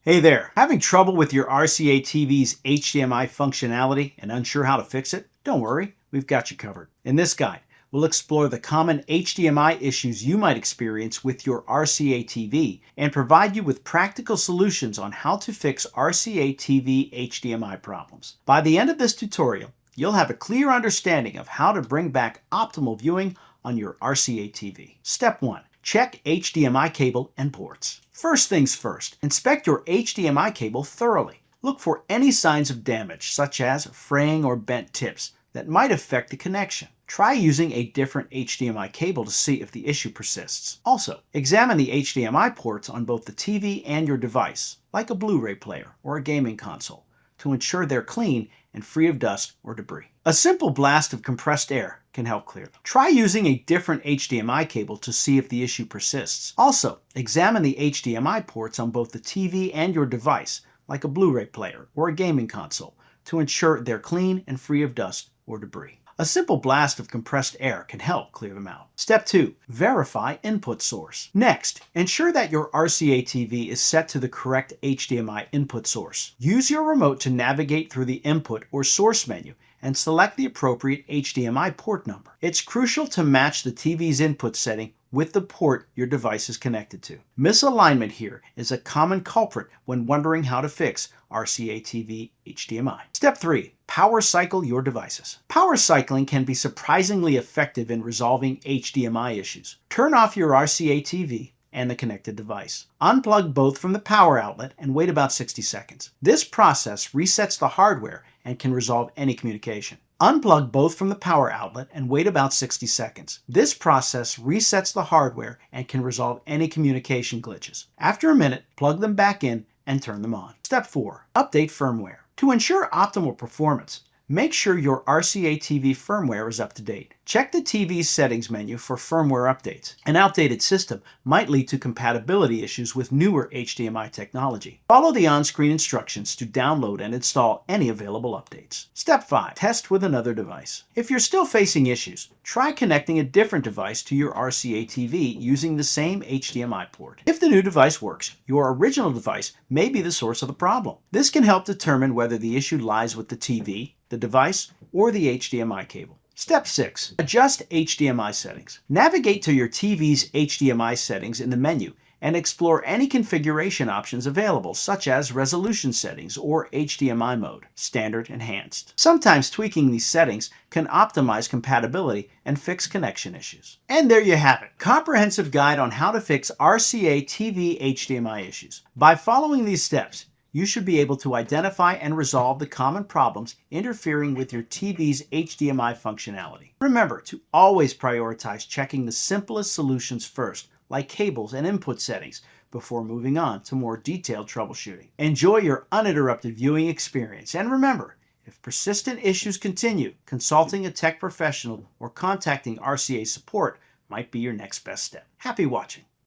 Hey there, having trouble with your RCA TV's HDMI functionality and unsure how to fix it? Don't worry, we've got you covered. In this guide, we'll explore the common HDMI issues you might experience with your RCA TV and provide you with practical solutions on how to fix RCA TV HDMI problems. By the end of this tutorial, you'll have a clear understanding of how to bring back optimal viewing on your RCA TV. Step 1. Check HDMI cable and ports. First things first, inspect your HDMI cable thoroughly. Look for any signs of damage, such as fraying or bent tips, that might affect the connection. Try using a different HDMI cable to see if the issue persists. Also, examine the HDMI ports on both the TV and your device, like a Blu-ray player or a gaming console, to ensure they're clean and free of dust or debris. A simple blast of compressed air can help clear them. Try using a different HDMI cable to see if the issue persists. Also, examine the HDMI ports on both the TV and your device, like a Blu-ray player or a gaming console, to ensure they're clean and free of dust or debris. A simple blast of compressed air can help clear them out. Step 2. Verify input source. Next, ensure that your RCA TV is set to the correct HDMI input source. Use your remote to navigate through the input or source menu and select the appropriate HDMI port number. It's crucial to match the TV's input setting with the port your device is connected to. Misalignment here is a common culprit when wondering how to fix RCA TV HDMI. Step 3. Power cycle your devices. Power cycling can be surprisingly effective in resolving HDMI issues. Turn off your RCA TV and the connected device. Unplug both from the power outlet and wait about 60 seconds. This process resets the hardware and can resolve any communication. Unplug both from the power outlet and wait about 60 seconds. This process resets the hardware and can resolve any communication glitches. After a minute, plug them back in and turn them on. Step 4. Update firmware. To ensure optimal performance, make sure your RCA TV firmware is up to date. Check the TV's settings menu for firmware updates. An outdated system might lead to compatibility issues with newer HDMI technology. Follow the on-screen instructions to download and install any available updates. Step 5. Test with another device. If you're still facing issues, try connecting a different device to your RCA TV using the same HDMI port. If the new device works, your original device may be the source of the problem. This can help determine whether the issue lies with the TV, the device, or the HDMI cable. Step 6. Adjust HDMI settings. Navigate to your TV's HDMI settings in the menu and explore any configuration options available, such as resolution settings or HDMI mode, standard, enhanced. Sometimes tweaking these settings can optimize compatibility and fix connection issues. And there you have it, comprehensive guide on how to fix RCA TV HDMI issues. By following these steps, you should be able to identify and resolve the common problems interfering with your TV's HDMI functionality. Remember to always prioritize checking the simplest solutions first, like cables and input settings, before moving on to more detailed troubleshooting. Enjoy your uninterrupted viewing experience, and remember, if persistent issues continue, consulting a tech professional or contacting RCA support might be your next best step. Happy watching!